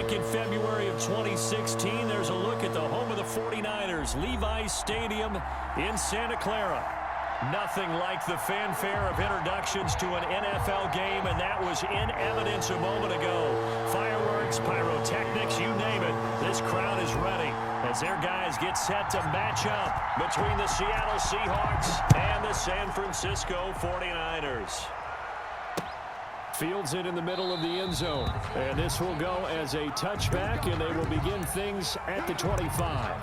Back in February of 2016, there's a look at the home of the 49ers, Levi's Stadium in Santa Clara. Nothing like the fanfare of introductions to an NFL game, and that was in evidence a moment ago. Fireworks, pyrotechnics, you name it. This crowd is ready as their guys get set to match up between the Seattle Seahawks and the San Francisco 49ers. Fields it in the middle of the end zone. And this will go as a touchback, and they will begin things at the 25.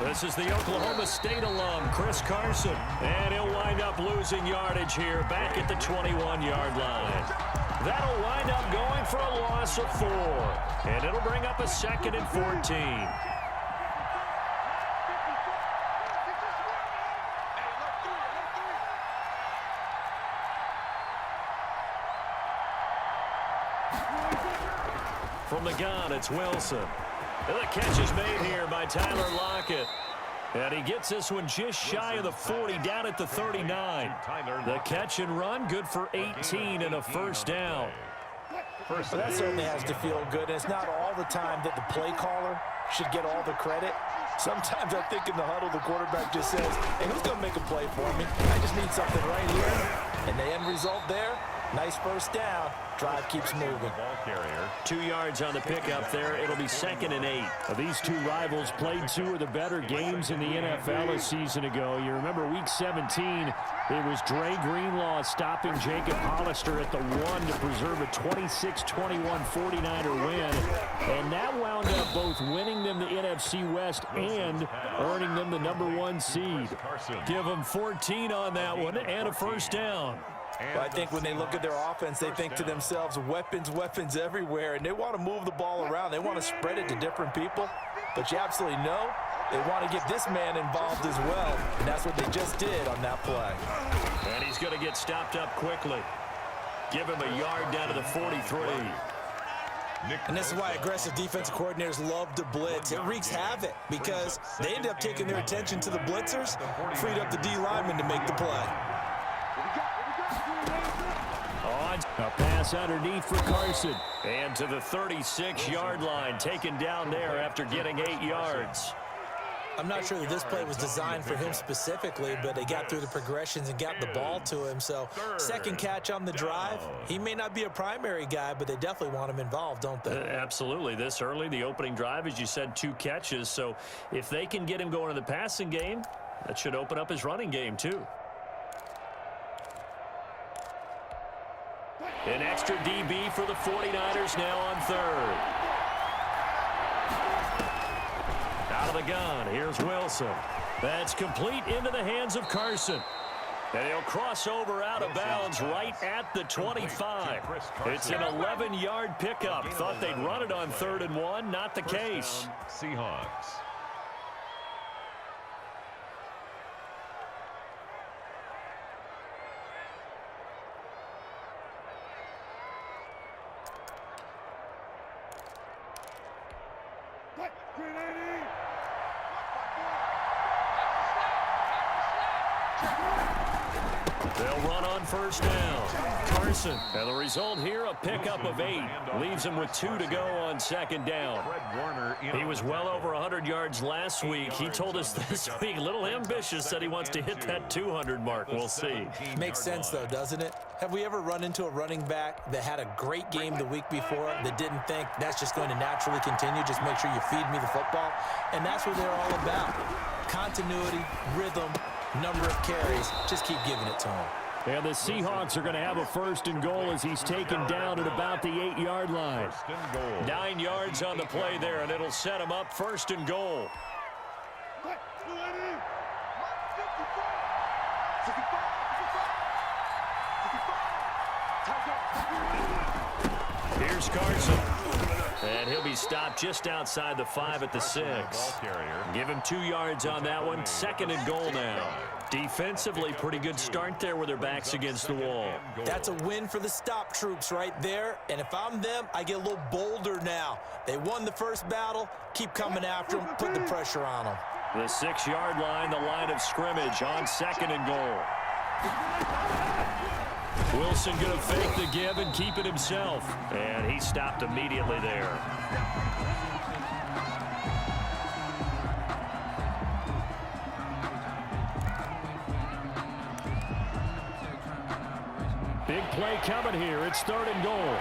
This is the Oklahoma State alum, Chris Carson, and he'll wind up losing yardage here back at the 21-yard line. That'll wind up going for a loss of 4, and it'll bring up a 2nd and 14. From the gun, it's Wilson. The catch is made here by Tyler Lockett. And he gets this one just shy of the 40, down at the 39. The catch and run, good for 18 and a first down. Well, that certainly has to feel good. And it's not all the time that the play caller should get all the credit. Sometimes I think in the huddle, the quarterback just says, hey, who's going to make a play for me? I just need something right here. And the end result there, nice first down. Drive keeps moving. 2 yards on the pickup there. It'll be 2nd and 8. These two rivals played 2 of the better games in the NFL a season ago. You remember week 17, it was Dre Greenlaw stopping Jacob Hollister at the 1 to preserve a 26-21 49er win. And that wound up both winning them the NFC West and earning them the #1 seed. Give them 14 on that one and a first down. Well, I think when they look at their offense, they think to themselves, weapons, weapons everywhere, and they want to move the ball around. They want to spread it to different people, but you absolutely know they want to get this man involved as well, and that's what they just did on that play. And he's going to get stopped up quickly. Give him a yard down to the 43. And this is why aggressive defensive coordinators love to blitz. It wreaks havoc because they end up taking their attention to the blitzers, freed up the D lineman to make the play. A pass underneath for Carson. And to the 36-yard line, taken down there after getting 8 yards. I'm not sure that this play was designed for him specifically, but they got through the progressions and got the ball to him. So, second catch on the drive. He may not be a primary guy, but they definitely want him involved, don't they? Absolutely. This early, the opening drive, as you said, 2 catches. So, if they can get him going in the passing game, that should open up his running game, too. An extra DB for the 49ers now on 3rd. Out of the gun, here's Wilson. That's complete into the hands of Carson. And he'll cross over out of bounds right at the 25. It's an 11-yard pickup. Thought they'd run it on 3rd and 1. Not the case. Seahawks. They'll run on first down. Carson. And the result here, a pickup of 8. Leaves him with 2 to go on 2nd down. He was well over 100 yards last week. He told us this week, a little ambitious, said he wants to hit that 200 mark. We'll see. Makes sense, though, doesn't it? Have we ever run into a running back that had a great game the week before that didn't think that's just going to naturally continue? Just make sure you feed me the football. And that's what they're all about. Continuity, rhythm, number of carries. Just keep giving it to him. And the Seahawks are going to have a 1st and goal as he's taken down at about the 8-yard line. 9 yards on the play there, and it'll set him up 1st and goal. Here's Carson. And he'll be stopped just outside the 5 at the 6. Give him 2 yards on that one. 2nd and goal now. Defensively, pretty good start there with their backs against the wall. That's a win for the stop troops right there. And if I'm them, I get a little bolder now. They won the first battle. Keep coming after them. Put the pressure on them. The 6-yard line, the line of scrimmage on 2nd and goal. Wilson going to fake the give and keep it himself. And he stopped immediately there. Big play coming here. It's 3rd and goal.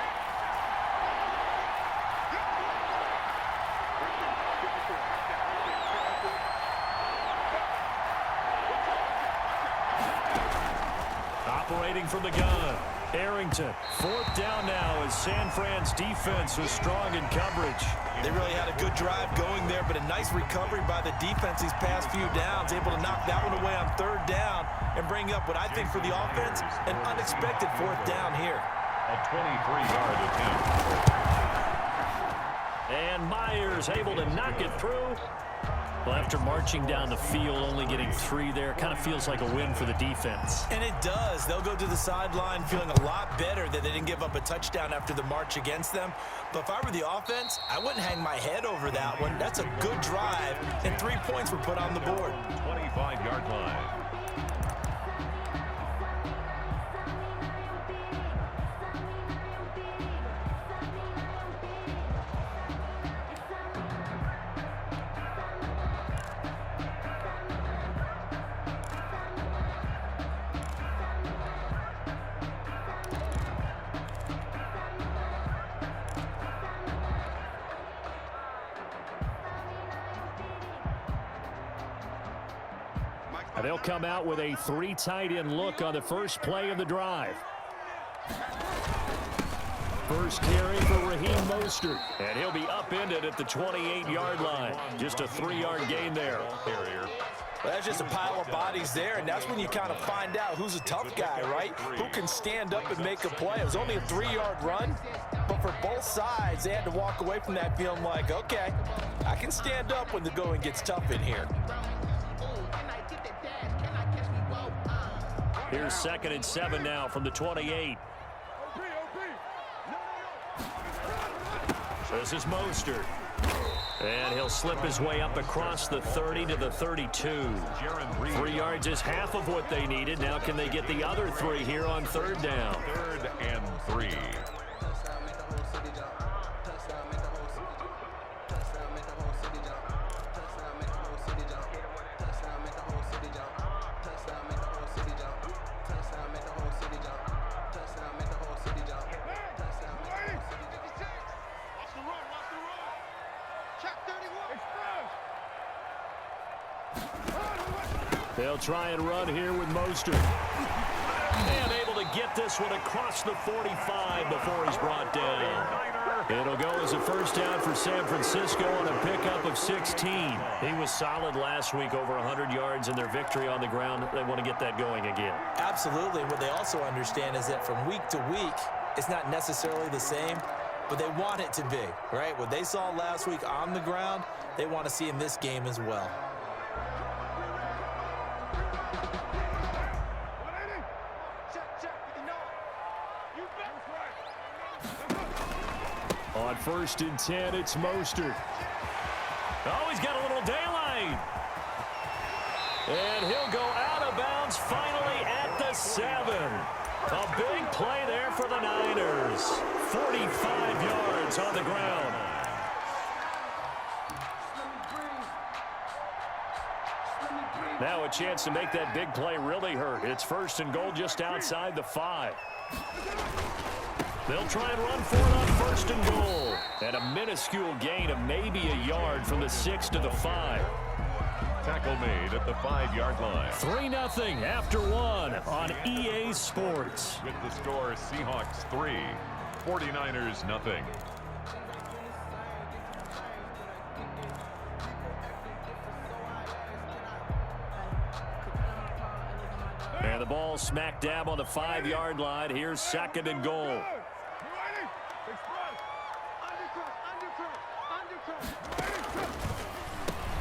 Operating from the gun. Arrington. 4th down now as San Fran's defense was strong in coverage. They really had a good drive going there, but a nice recovery by the defense these past few downs, able to knock that one away on 3rd down and bring up what I think for the offense, an unexpected 4th down here. A 23-yard attempt. And Myers able to knock it through. Well, after marching down the field, only getting 3 there, kind of feels like a win for the defense. And it does. They'll go to the sideline feeling a lot better that they didn't give up a touchdown after the march against them. But if I were the offense, I wouldn't hang my head over that one. That's a good drive, and 3 points were put on the board. 25-yard line. They'll come out with a 3 tight end look on the first play of the drive. First carry for Raheem Mostert. And he'll be upended at the 28-yard line. Just a 3-yard gain there. Well, that's just a pile of bodies there, and that's when you kind of find out who's a tough guy, right? Who can stand up and make a play. It was only a 3-yard run, but for both sides, they had to walk away from that feeling like, okay, I can stand up when the going gets tough in here. Here's 2nd and 7 now from the 28. This is Mostert. And he'll slip his way up across the 30 to the 32. 3 yards is half of what they needed. Now can they get the other 3 here on 3rd down? 3rd and 3. They'll try and run here with Mostert. And able to get this one across the 45 before he's brought down. It'll go as a 1st down for San Francisco on a pickup of 16. He was solid last week, over 100 yards in their victory on the ground. They want to get that going again. Absolutely. What they also understand is that from week to week, it's not necessarily the same, but they want it to be, right? What they saw last week on the ground, they want to see in this game as well. On 1st and 10, it's Mostert. Oh, he's got a little daylight. And he'll go out of bounds finally at the 7. A big play there for the Niners. 45 yards on the ground. Now a chance to make that big play really hurt. It's 1st and goal just outside the 5. They'll try and run for it on 1st and goal. And a minuscule gain of maybe a yard from the 6 to the 5. Tackle made at the 5-yard line. 3-0 after 1 on EA Sports. With the score, Seahawks 3, 49ers 0. And the ball smack dab on the 5-yard line. Here's 2nd and goal.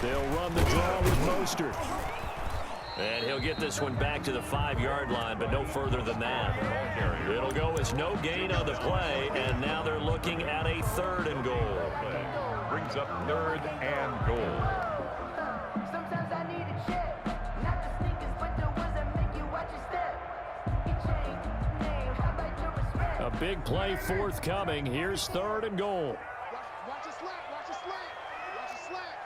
They'll run the draw with Mostert. And he'll get this one back to the 5-yard line, but no further than that. It'll go as no gain on the play, and now they're looking at a 3rd and goal. Brings up 3rd and goal. Sometimes I need a check, not the sneakers, but the ones that make you watch your step. You change the name, how about your respect? A big play forthcoming. Here's 3rd and goal. Watch your slack, watch your slack, watch your slack.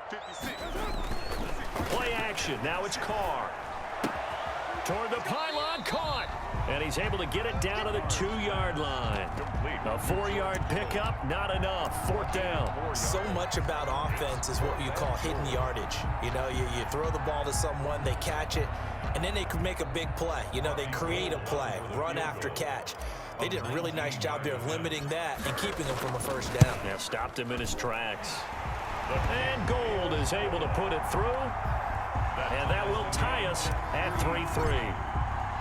56. Play action. Now it's Carr. Toward the pylon, caught. And he's able to get it down to the 2-yard line. A 4-yard pickup, not enough. 4th down. So much about offense is what you call hidden yardage. You know, you throw the ball to someone, they catch it, and then they can make a big play. You know, they create a play, run after catch. They did a really nice job there of limiting that and keeping him from a 1st down. Yeah, stopped him in his tracks. And Gold is able to put it through. And that will tie us at 3-3.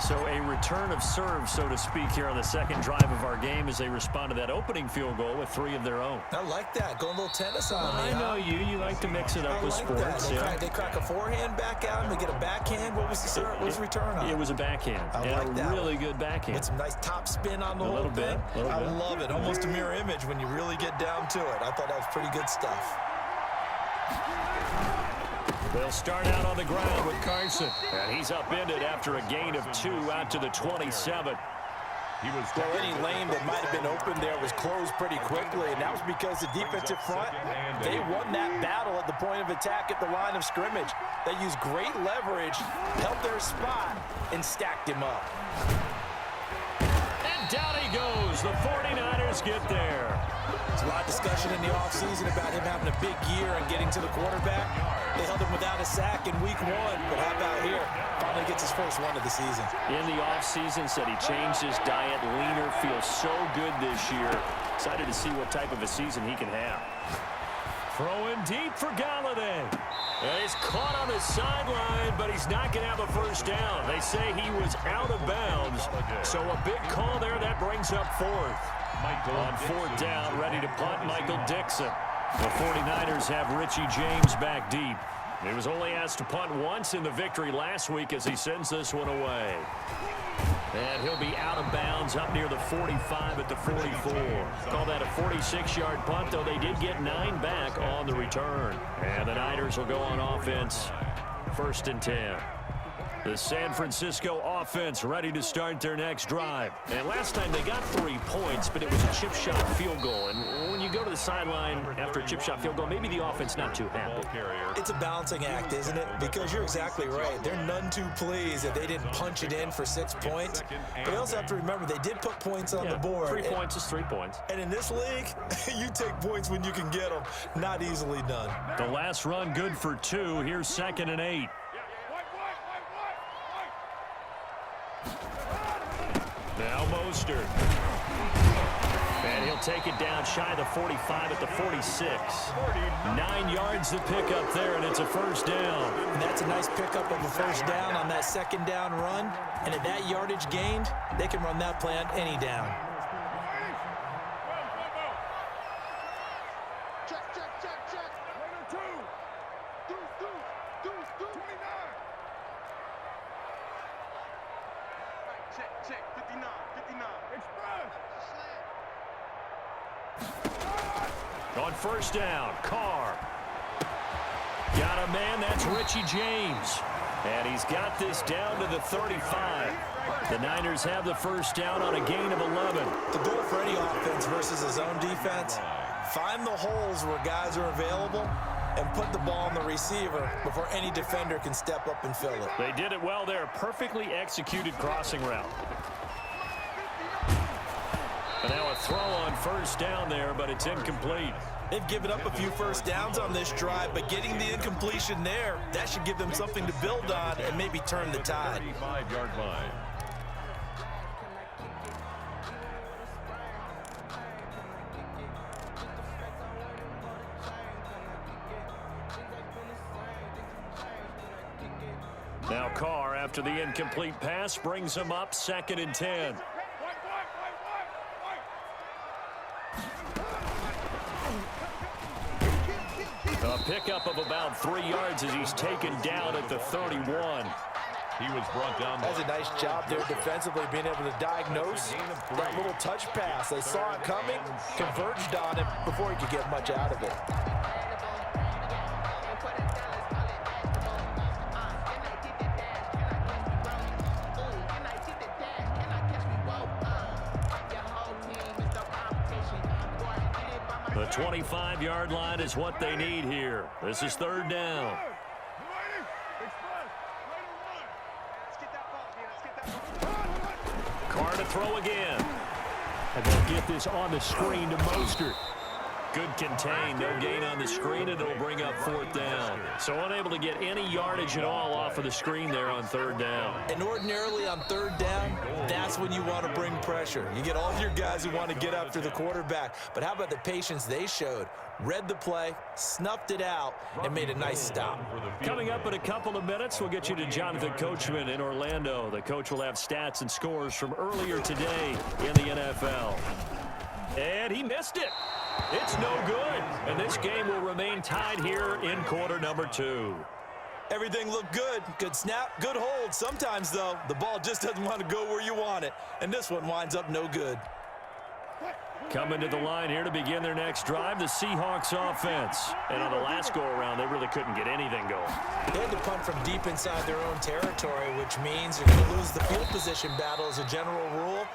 So a return of serve, so to speak, here on the 2nd drive of our game as they respond to that opening field goal with 3 of their own. I like that. Going a little tennis on me. I know you like to mix it up with sports. They crack a forehand back out and they get a backhand. What was the serve? What was the return on? It was a backhand. I like that. Really good backhand. With some nice top spin on the whole little thing. bit. I love it. Almost a mirror image when you really get down to it. I thought that was pretty good stuff. They'll start out on the ground with Carson. And he's upended after a gain of 2 out to the 27. Well, any lane that might have been open there was closed pretty quickly, and that was because the defensive front, they won that battle at the point of attack at the line of scrimmage. They used great leverage, held their spot, and stacked him up. And down he goes. The 49ers get there. There's a lot of discussion in the offseason about him having a big year and getting to the quarterback. They held him without a sack in week 1, but how about here? Finally gets his first one of the season. In the offseason, said he changed his diet, leaner, feels so good this year. Excited to see what type of a season he can have. Throwing deep for Galladay. And he's caught on the sideline, but he's not going to have a 1st down. They say he was out of bounds. So a big call there that brings up 4th. On 4th down, ready to punt, Michael Dixon. The 49ers have Richie James back deep. He was only asked to punt once in the victory last week as he sends this one away. And he'll be out of bounds up near the 45 at the 44. Call that a 46-yard punt, though they did get 9 back on the return. And the Niners will go on offense, 1st and 10. The San Francisco offense ready to start their next drive. And last time they got 3 points, but it was a chip shot field goal. And when you go to the sideline after a chip shot field goal, maybe the offense not too happy. It's a balancing act, isn't it? Because you're exactly right. They're none too pleased that they didn't punch it in for 6 points. But you also have to remember they did put points on the board. 3 points is 3 points. And in this league, you take points when you can get them. Not easily done. The last run good for 2. Here's 2nd and 8. Now Mostert. And he'll take it down shy of the 45 at the 46. 9 yards to pick up there, and it's a 1st down. And that's a nice pickup of a 1st down on that 2nd down run. And at that yardage gained, they can run that play on any down. On 1st down, Carr. Got a man, that's Richie James. And he's got this down to the 35. The Niners have the 1st down on a gain of 11. The goal for any offense versus his own defense, find the holes where guys are available and put the ball on the receiver before any defender can step up and fill it. They did it well there. Perfectly executed crossing route. And now a throw on 1st down there, but it's incomplete. They've given up a few 1st downs on this drive, but getting the incompletion there, that should give them something to build on and maybe turn the tide. 35-yard line. Now Carr, after the incomplete pass, brings him up 2nd and 10. A pickup of about 3 yards as he's taken down at the 31. He was brought down. That's a nice job there defensively, being able to diagnose that little touch pass. They saw it coming, converged on it before he could get much out of it. The 25-yard line is what they need here. This is third down. Carr to throw again. And they'll get this on the screen to Mostert. Good contain, no gain on the screen, and it'll bring up fourth down. So unable to get any yardage at all off of the screen there on third down. And ordinarily on third down, that's when you want to bring pressure. You get all of your guys who want to get after the quarterback. But how about the patience they showed? Read the play, snuffed it out, and made a nice stop. Coming up in a couple of minutes, we'll get you to Jonathan Coachman in Orlando. The coach will have stats and scores from earlier today in the NFL. And he missed it. It's no good. And this game will remain tied here in quarter number 2. Everything looked good. Good snap, good hold. Sometimes, though, the ball just doesn't want to go where you want it. And this one winds up no good. Coming to the line here to begin their next drive, the Seahawks offense. And on the last go-around, they really couldn't get anything going. They had to punt from deep inside their own territory, which means you're going to lose the field position battle as a general rule.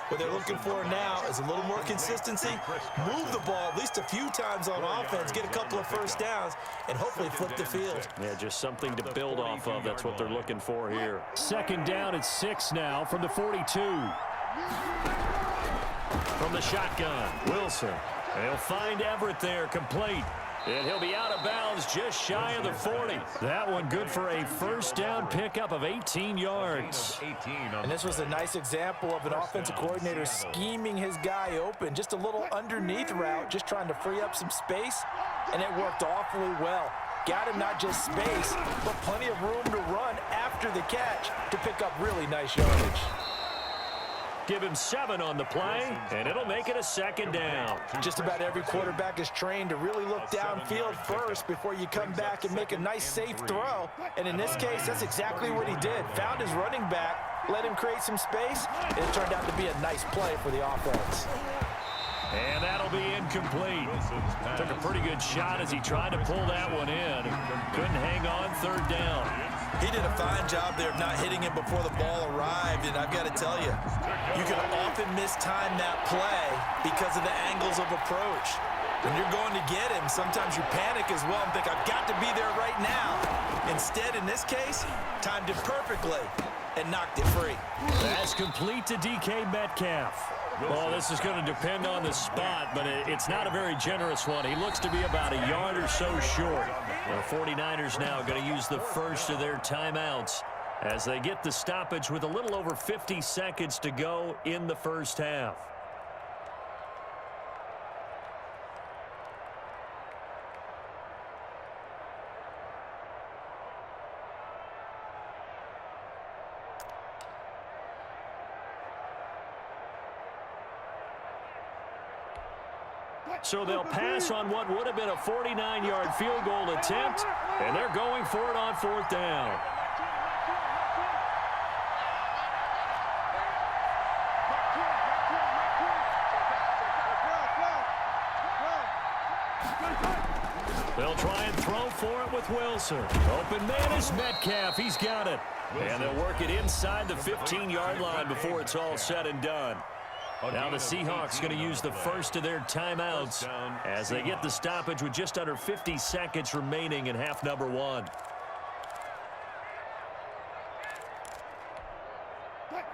What they're looking for now is a little more consistency, move the ball at least a few times on offense, get a couple of first downs, and hopefully flip the field. Yeah, just something to build off of. That's what they're looking for here. Second down at 6 now from the 42. From the shotgun, Wilson. They'll find Everett there, complete. And he'll be out of bounds just shy of the 40. That one good for a first down pickup of 18 yards. And this was a nice example of an offensive coordinator scheming his guy open. Just a little underneath route, just trying to free up some space, and it worked awfully well. Got him not just space, but plenty of room to run after the catch to pick up really nice yardage. Give him 7 on the play, and it'll make it a second down. Just about every quarterback is trained to really look downfield first before you come back and make a nice, safe throw. And in this case, that's exactly what he did. Found his running back, let him create some space, and it turned out to be a nice play for the offense. And that'll be incomplete. Took a pretty good shot as he tried to pull that one in. Couldn't hang on third down. He did a fine job there of not hitting him before the ball arrived, and I've got to tell you, you can often mistime that play because of the angles of approach. When you're going to get him, sometimes you panic as well and think, I've got to be there right now. Instead, in this case, timed it perfectly and knocked it free. That's complete to DK Metcalf. Well, this is going to depend on the spot, but it's not a very generous one. He looks to be about a yard or so short. The 49ers now going to use the first of their timeouts as they get the stoppage with a little over 50 seconds to go in the first half. So they'll pass on what would have been a 49-yard field goal attempt, and they're going for it on fourth down. They'll try and throw for it with Wilson. Open man is Metcalf. He's got it. And they'll work it inside the 15-yard line before it's all said and done. Now the Seahawks going to use the first of their timeouts as they get the stoppage with just under 50 seconds remaining in half number 1.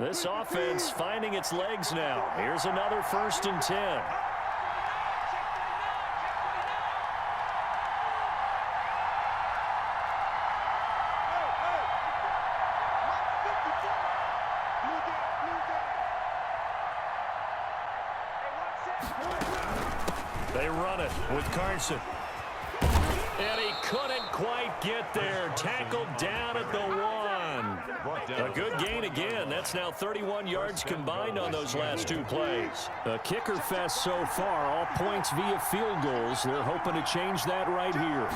This offense finding its legs now. Here's another 1st and 10. They run it with Carson. And he couldn't quite get there. Tackled down at the 1. brought down. A good gain again. That's now 31 yards combined on those last two plays. A kicker fest so far, all points via field goals. They're hoping to change that right here.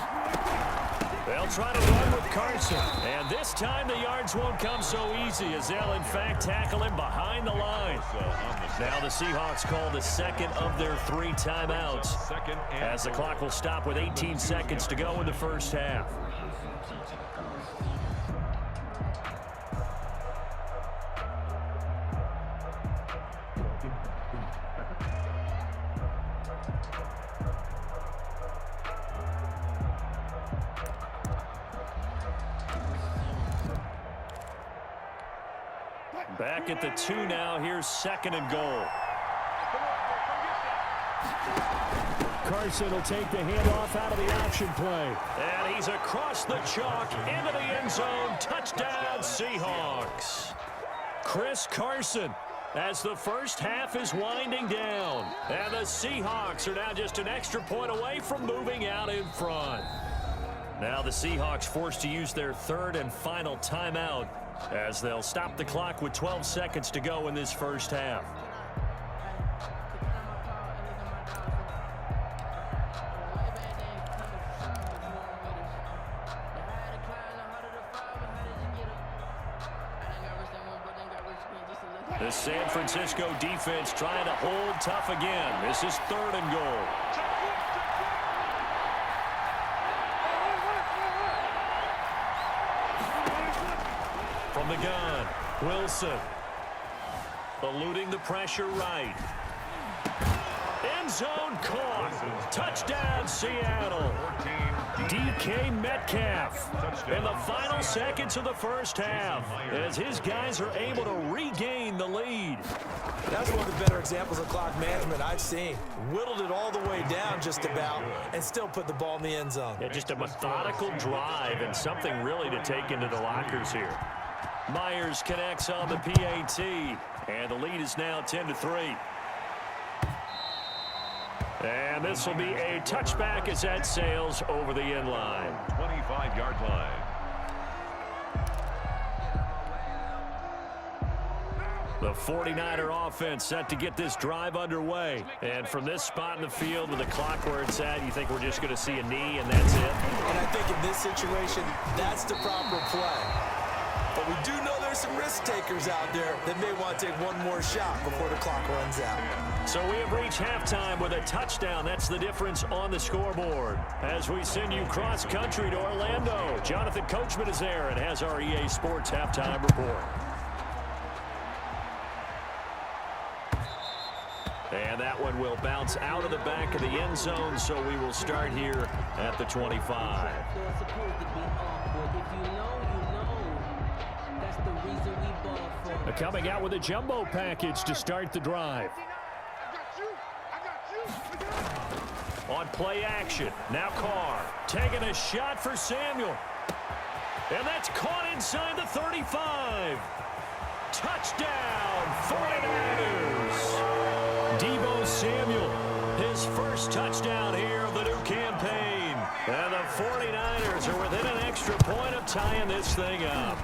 They'll try to run with Carson. And this time the yards won't come so easy as they'll, in fact, tackle him behind the line. Now the Seahawks call the second of their 3 timeouts as the clock will stop with 18 seconds to go in the first half. Back at the 2 now. Here's 2nd and goal. Carson will take the handoff out of the option play. And he's across the chalk into the end zone. Touchdown, Seahawks. Chris Carson as the first half is winding down. And the Seahawks are now just an extra point away from moving out in front. Now the Seahawks forced to use their 3rd and final timeout as they'll stop the clock with 12 seconds to go in this first half. The San Francisco defense trying to hold tough again. This is 3rd and goal. From the gun, Wilson. Eluding the pressure right. End zone caught. Touchdown, Seattle. DK Metcalf in the final seconds of the first half as his guys are able to regain the lead. That's one of the better examples of clock management I've seen. Whittled it all the way down just about and still put the ball in the end zone. Yeah, just a methodical drive and something really to take into the lockers here. Myers connects on the PAT, and the lead is now 10-3. And this will be a touchback as that sails over the end line. 25-yard line. The 49er offense set to get this drive underway. And from this spot in the field with the clock where it's at, you think we're just going to see a knee and that's it? And I think in this situation, that's the proper play. But we do know there's some risk takers out there that may want to take one more shot before the clock runs out. So we have reached halftime with a touchdown. That's the difference on the scoreboard. As we send you cross-country to Orlando, Jonathan Coachman is there and has our EA Sports halftime report. And that one will bounce out of the back of the end zone, so we will start here at the 25. Coming out with a jumbo package to start the drive. On play action, now Carr taking a shot for Samuel. And that's caught inside the 35. Touchdown, 49ers. Deebo Samuel, his first touchdown here of the new campaign. And the 49ers are within an extra point of tying this thing up.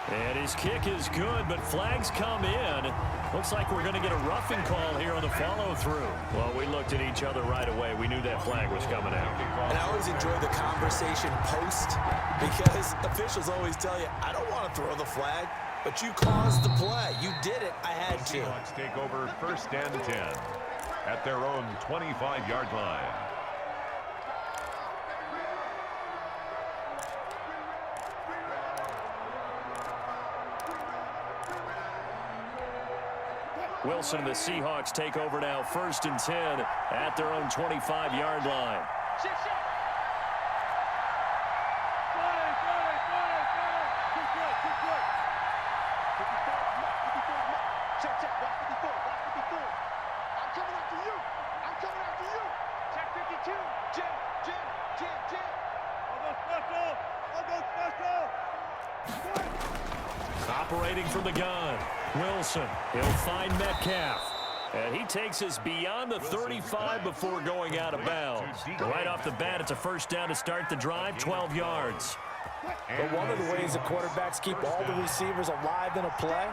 And his kick is good, but flags come in. Looks like we're going to get a roughing call here on the follow-through. Well, we looked at each other right away. We knew that flag was coming out. And I always enjoy the conversation post because officials always tell you, I don't want to throw the flag, but you caused the play. You did it. I had to. Seahawks take over 1st and 10 at their own 25-yard line. Wilson and the Seahawks take over now 1st and 10 at their own 25-yard line. Operating from the gun, Wilson. He'll find Metcalf. And he takes us beyond the 35 before going out of bounds. Right off the bat, it's a first down to start the drive, 12 yards. But one of the ways the quarterbacks keep all the receivers alive in a play,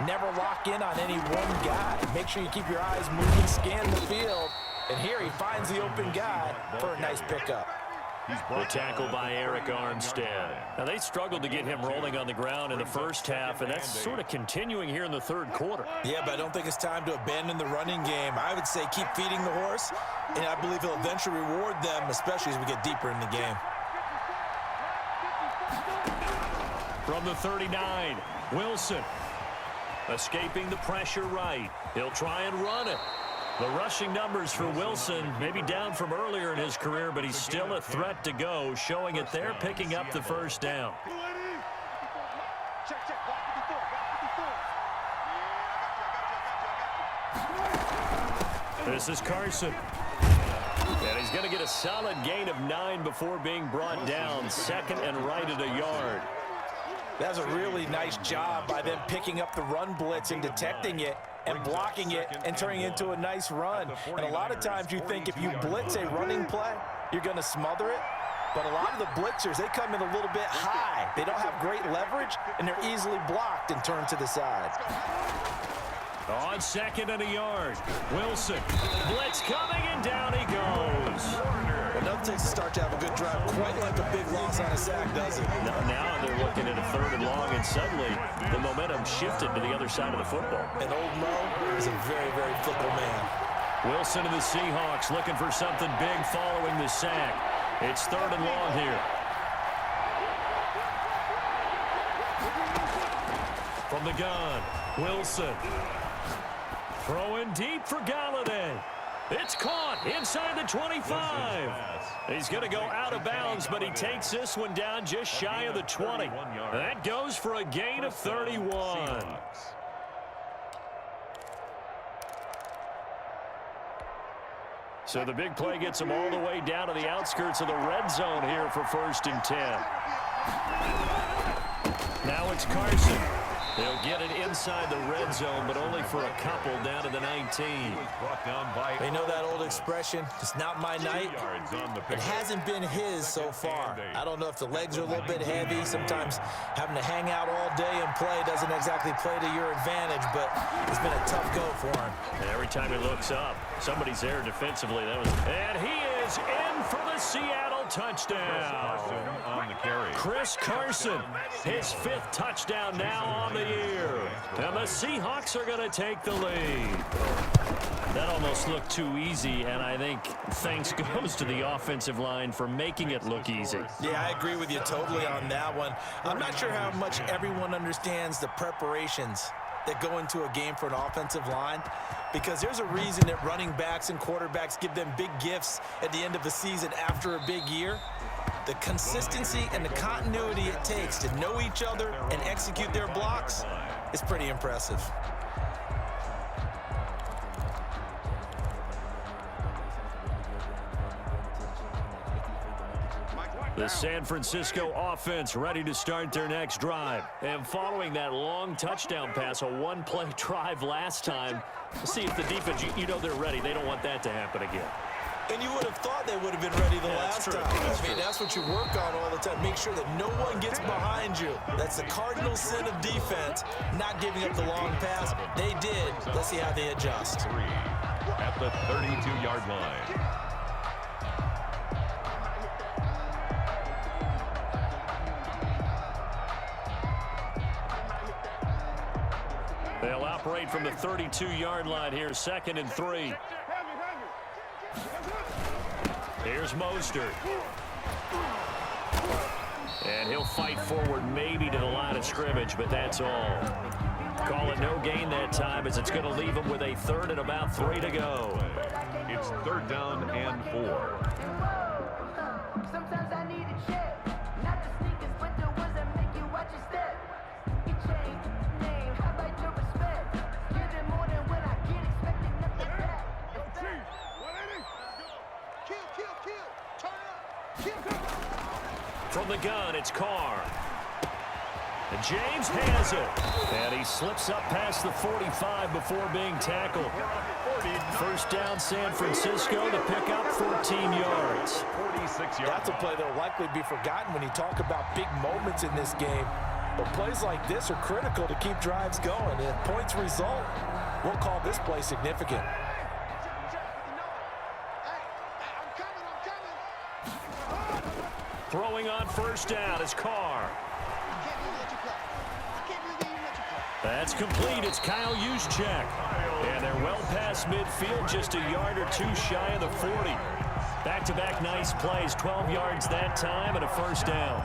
never lock in on any one guy. Make sure you keep your eyes moving, scan the field. And here he finds the open guy for a nice pickup. The tackle by Eric Armstead. Now, they struggled to get him rolling on the ground in the first half, and that's sort of continuing here in the third quarter. Yeah, but I don't think it's time to abandon the running game. I would say keep feeding the horse, and I believe he'll eventually reward them, especially as we get deeper in the game. From the 39, Wilson escaping the pressure right. He'll try and run it. The rushing numbers for Wilson, maybe down from earlier in his career, but he's still a threat to go, showing it there, picking up the first down. This is Carson. And he's going to get a solid gain of 9 before being brought down. Second and right at a yard. That's a really nice job by them picking up the run blitz and detecting it and blocking it and turning it into a nice run. And a lot of times you think if you blitz a running play, you're going to smother it. But a lot of the blitzers, they come in a little bit high. They don't have great leverage, and they're easily blocked and turned to the side. On second and a yard, Wilson. Blitz coming, and down he goes. Enough takes to start to have a good drive, quite like a big loss on a sack, does it? Now they're looking at a third and long, and suddenly the momentum shifted to the other side of the football. And old Mo is a very, very fickle man. Wilson and the Seahawks looking for something big following the sack. It's third and long here. From the gun, Wilson. Throwing deep for Galladay. It's caught inside the 25. He's going to go out of bounds, but he takes this one down just shy of the 20. That goes for a gain of 31. So the big play gets him all the way down to the outskirts of the red zone here for 1st and 10. Now it's Carson. They'll get it inside the red zone, but only for a couple down to the 19. They know that old expression, it's not my night. It hasn't been his so far. I don't know if the legs are a little bit heavy. Sometimes having to hang out all day and play doesn't exactly play to your advantage, but it's been a tough go for him. And every time he looks up, somebody's there defensively. And he is in for the Seattle touchdown. On the carry. Chris Carson, his 5th touchdown now on the year. And the Seahawks are going to take the lead. That almost looked too easy, and I think thanks goes to the offensive line for making it look easy. Yeah, I agree with you totally on that one. I'm not sure how much everyone understands the preparations that go into a game for an offensive line, because there's a reason that running backs and quarterbacks give them big gifts at the end of the season after a big year. The consistency and the continuity it takes to know each other and execute their blocks is pretty impressive. The San Francisco offense ready to start their next drive. And following that long touchdown pass, a one-play drive last time, let's see if the defense, you know they're ready. They don't want that to happen again. And you would have thought they would have been ready the last time. I mean, that's what you work on all the time. Make sure that no one gets behind you. That's the cardinal sin of defense, not giving up the long pass. They did. Let's see how they adjust. 3 at the 32-yard line. They'll operate from the 32-yard line here, 2nd and 3. Here's Mostert. And he'll fight forward maybe to the line of scrimmage, but that's all. Call it no gain that time, as it's going to leave him with a 3rd and about 3 to go. It's 3rd down and 4. Sometimes I need a check. Not the sneakers, but the ones that make you watch your step. You change name, how about your respect? Give it more than when I get expecting nothing back. Kill. Turn up. Kill. From the gun, it's Carr. James has it. And he slips up past the 45 before being tackled. First down, San Francisco to pick up 14 yards. 46 yards. That's a play that will likely be forgotten when you talk about big moments in this game. But plays like this are critical to keep drives going. If points result, we'll call this play significant. Throwing on first down is Carr. That's complete. It's Kyle Juszczyk. And they're well past midfield, just a yard or two shy of the 40. Back-to-back nice plays, 12 yards that time and a first down.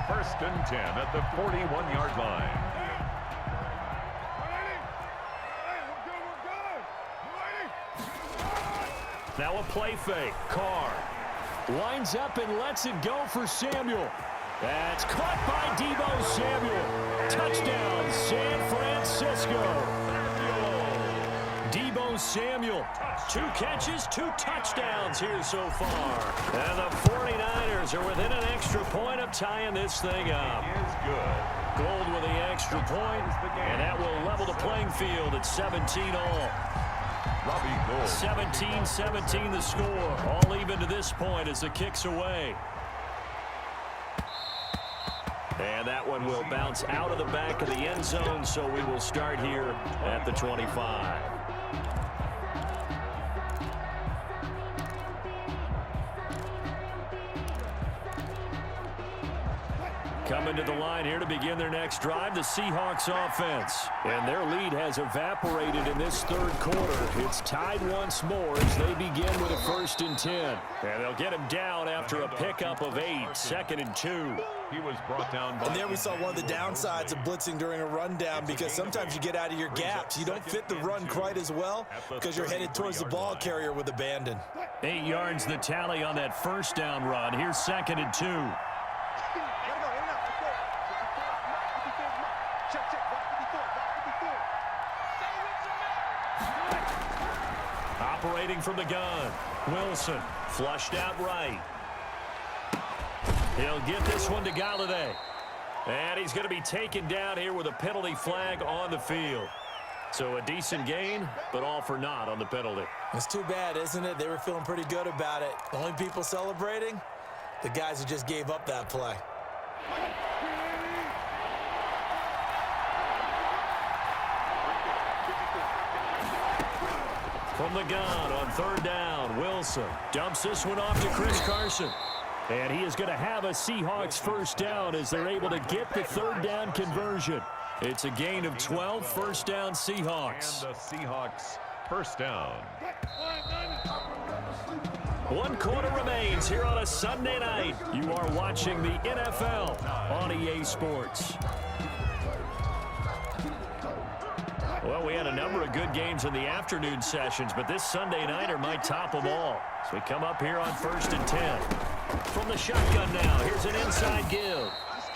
First and 10 at the 41-yard line. Now a play fake. Carr winds up and lets it go for Samuel. That's caught by Deebo Samuel. Touchdown, San Francisco. Deebo Samuel. 2 catches, 2 touchdowns here so far. And the 49ers are within an extra point of tying this thing up. Is good. Gold with the extra point, and that will level the playing field at 17 all. 17-17 the score. All even to this point as the kick's away. And that one will bounce out of the back of the end zone, so we will start here at the 25. Coming to the line here to begin their next drive, the Seahawks offense. And their lead has evaporated in this third quarter. It's tied once more as they begin with a 1st and 10. And they'll get him down after a pickup of 8, 2nd and 2. He was brought down by... And there we saw one of the downsides of blitzing during a rundown, because sometimes you get out of your gaps. You don't fit the run quite as well because you're headed towards the ball carrier with abandon. 8 yards the tally on that first down run. Here's 2nd and 2. Operating from the gun. Wilson flushed out right. He'll get this one to Galladay. And he's going to be taken down here with a penalty flag on the field. So a decent gain, but all for naught on the penalty. It's too bad, isn't it? They were feeling pretty good about it. The only people celebrating, the guys who just gave up that play. From the gun on 3rd down, Wilson dumps this one off to Chris Carson. And he is going to have a Seahawks first down as they're able to get the 3rd down conversion. It's a gain of 12, first down Seahawks. And the Seahawks first down. 1 quarter remains here on a Sunday night. You are watching the NFL on EA Sports. Well, we had a number of good games in the afternoon sessions, but this Sunday nighter might top them all. So we come up here on 1st and 10. From the shotgun now, here's an inside give.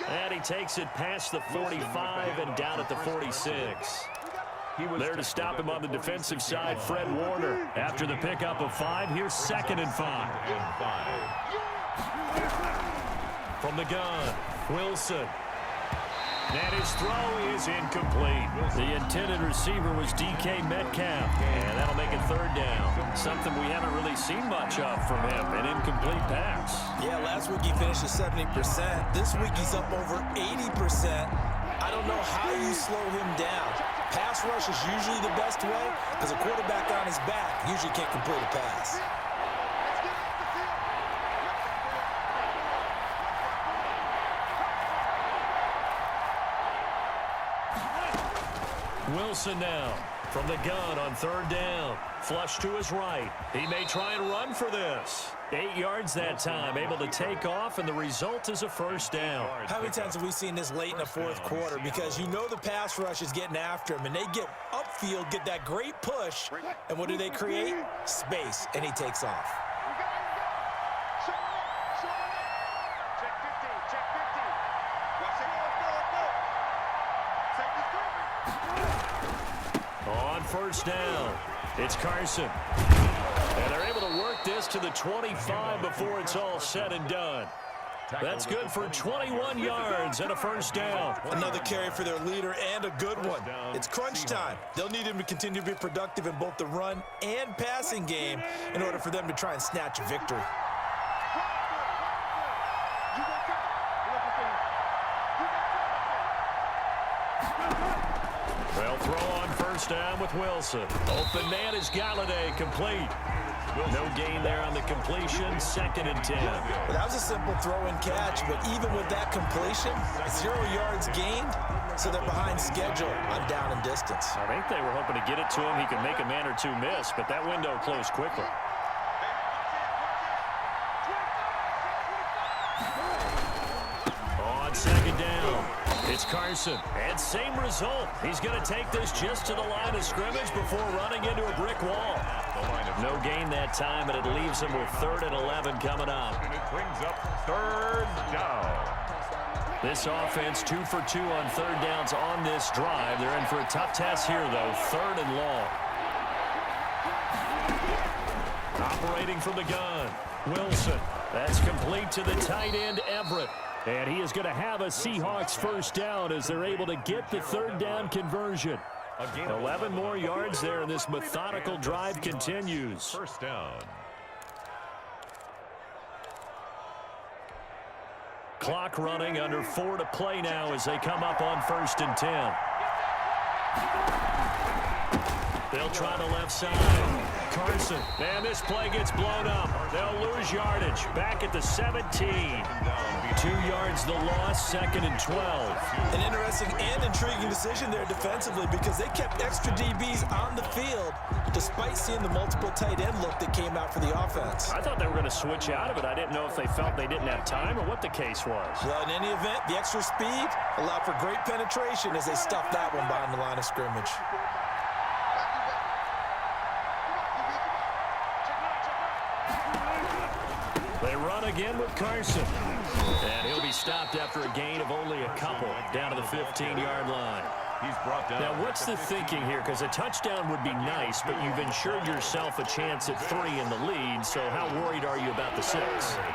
And he takes it past the 45 and down at the 46. There to stop him on the defensive side, Fred Warner. After the pickup of 5, here's 2nd and 5. From the gun, Wilson. And his throw is incomplete. The intended receiver was DK Metcalf, and that'll make it 3rd down. Something we haven't really seen much of from him, an incomplete pass. Yeah, last week he finished at 70%. This week he's up over 80%. I don't know how you slow him down. Pass rush is usually the best way because a quarterback on his back usually can't complete a pass. Wilson now from the gun on 3rd down. Flush to his right. He may try and run for this. 8 yards that time, able to take off, and the result is a first down. How many times have we seen this late in the 4th quarter? Because you know the pass rush is getting after him, and they get upfield, get that great push, and what do they create? Space, and he takes off. On 1st down, it's Carson. And they're able to work this to the 25 before it's all said and done. That's good for 21 yards and a first down. Another carry for their leader and a good one. It's crunch time. They'll need him to continue to be productive in both the run and passing game in order for them to try and snatch a victory. They'll throw on first down with Wilson. Open man is Galladay, complete. No gain there on the completion, 2nd and 10. Well, that was a simple throw and catch, but even with that completion, 0 yards gained, so they're behind schedule on down and distance. I think they were hoping to get it to him. He could make a man or two miss, but that window closed quickly. On 2nd down, it's Carson. And same result. He's going to take this just to the line of scrimmage before running into a brick wall. No gain that time, and it leaves him with 3rd and 11 coming up. And it brings up 3rd down. This offense 2 for 2 on 3rd downs on this drive. They're in for a tough task here, though. 3rd and long. Operating from the gun, Wilson. That's complete to the tight end, Everett. And he is going to have a Seahawks first down as they're able to get the 3rd down conversion. 11 more yards there, and this methodical drive continues. First down. Clock running, under 4 to play now as they come up on 1st and 10. They'll try the left side. Carson, and this play gets blown up. They'll lose yardage. Back at the 17. 2 yards the loss, 2nd and 12. An interesting and intriguing decision there defensively because they kept extra DBs on the field despite seeing the multiple tight end look that came out for the offense. I thought they were going to switch out of it. I didn't know if they felt they didn't have time or what the case was. Well, in any event, the extra speed allowed for great penetration as they stuffed that one behind the line of scrimmage. They run again with Carson. And he'll be stopped after a gain of only a couple down to the 15-yard line. He's brought down. Now, what's the thinking here? Because a touchdown would be nice, but you've ensured yourself a chance at 3 in the lead, so how worried are you about the 6?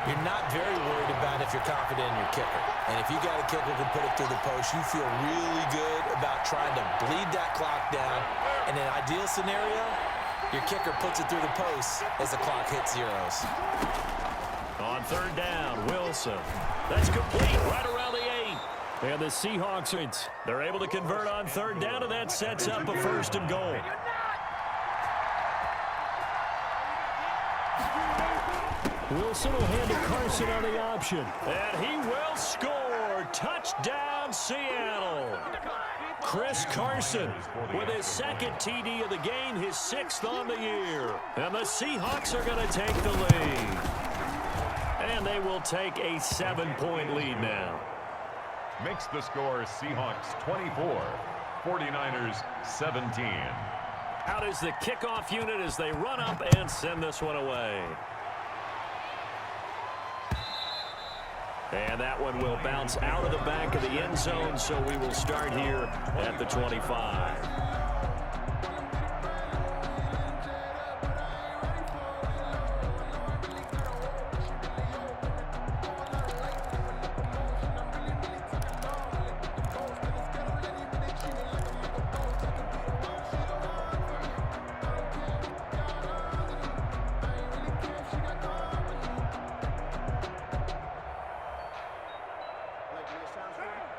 You're not very worried about if you're confident in your kicker. And if you got a kicker who can put it through the post, you feel really good about trying to bleed that clock down. In an ideal scenario, your kicker puts it through the post as the clock hits zeros. On 3rd down, Wilson. That's complete right around the 8. And the Seahawks, they're able to convert on 3rd down, and that sets up a 1st and goal. Wilson will hand to Carson on the option. And he will score. Touchdown, Seattle. Chris Carson with his 2nd TD of the game, his 6th on the year. And the Seahawks are going to take the lead. And they will take a 7-point lead now. Makes the score Seahawks 24, 49ers 17. Out is the kickoff unit as they run up and send this one away. And that one will bounce out of the back of the end zone, so we will start here at the 25.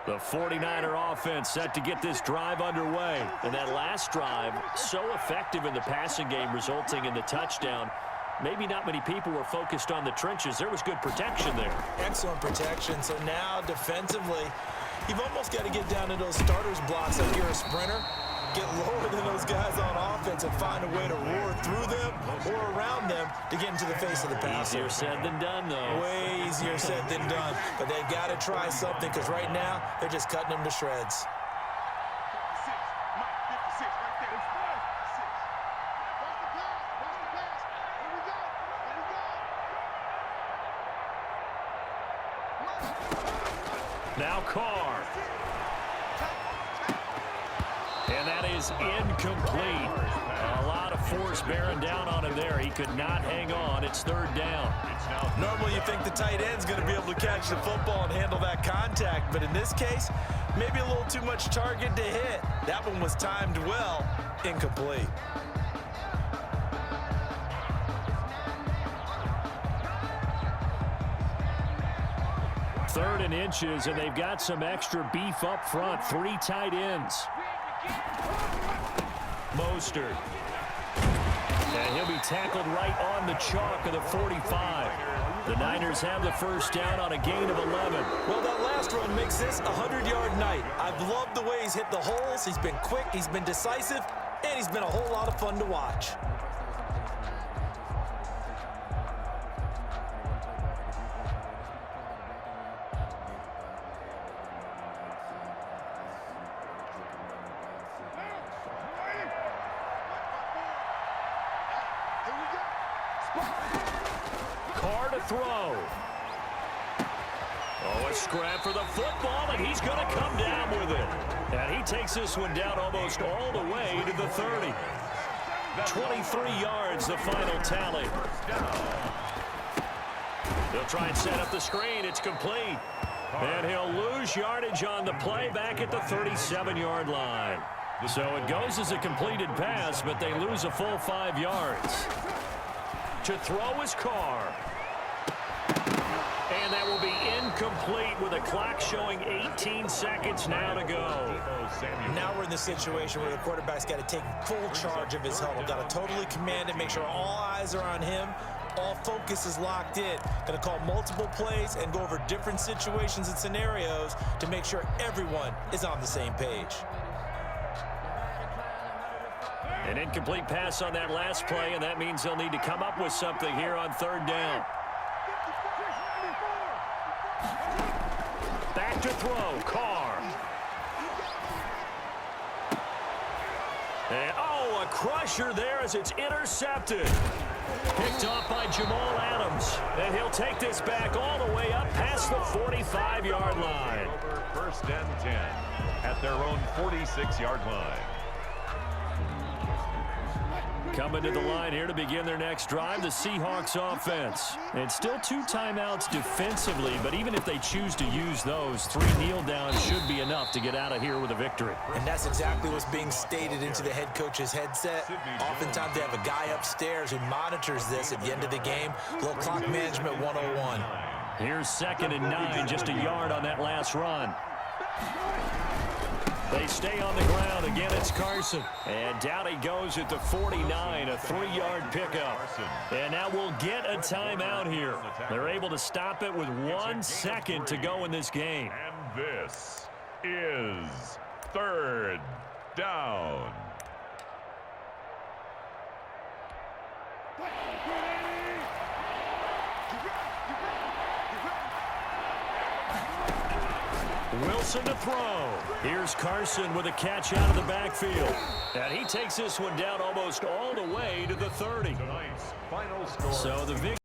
The 49er offense set to get this drive underway. And that last drive, so effective in the passing game, resulting in the touchdown. Maybe not many people were focused on the trenches. There was good protection there. Excellent protection. So now, defensively, you've almost got to get down to those starters blocks like you're a sprinter. Get lower than those guys on offense and find a way to roar through them or around them to get into the face of the passer. Easier said than done, though. Way easier said than done. But they've got to try something because right now they're just cutting them to shreds. Now Carr. And that is incomplete. A lot of force bearing down on him there. He could not hang on. It's third down. Normally you think the tight end's going to be able to catch the football and handle that contact, but in this case, maybe a little too much target to hit. That one was timed well. Incomplete. Third and inches, and they've got some extra beef up front. 3 tight ends. Mostert. And he'll be tackled right on the chalk of the 45. The Niners have the first down on a gain of 11. Well, that last run makes this a 100-yard night. I've loved the way he's hit the holes. He's been quick, he's been decisive, and he's been a whole lot of fun to watch. Carr to throw. Oh, a scrap for the football, and he's going to come down with it. And he takes this one down almost all the way to the 30. 23 yards, the final tally. They'll try and set up the screen. It's complete. And he'll lose yardage on the play back at the 37-yard line. So it goes as a completed pass, but they lose a full 5 yards. To throw is Carr. And that will be incomplete with a clock showing 18 seconds now to go. Now we're in the situation where the quarterback's got to take full charge of his huddle. Got to totally command it, make sure all eyes are on him. All focus is locked in. Going to call multiple plays and go over different situations and scenarios to make sure everyone is on the same page. An incomplete pass on that last play, and that means they'll need to come up with something here on third down. Back to throw, Carr. And, oh, a crusher there as it's intercepted. Picked off by Jamal Adams. And he'll take this back all the way up past the 45-yard line. First and 10 at their own 46-yard line. Coming to the line here to begin their next drive, the Seahawks offense. And still 2 timeouts defensively, but even if they choose to use those, 3 kneel downs should be enough to get out of here with a victory. And that's exactly what's being stated into the head coach's headset. Oftentimes they have a guy upstairs who monitors this at the end of the game. Little clock management 101. Here's 2nd and 9, just a yard on that last run. They stay on the ground. Again, it's Carson. And down he goes at the 49, a 3-yard pickup. And now we'll get a timeout here. They're able to stop it with 1 second to go in this game. And this is third down. Wilson to throw. Here's Carson with a catch out of the backfield. And he takes this one down almost all the way to the 30. Tonight's final score. So the victory.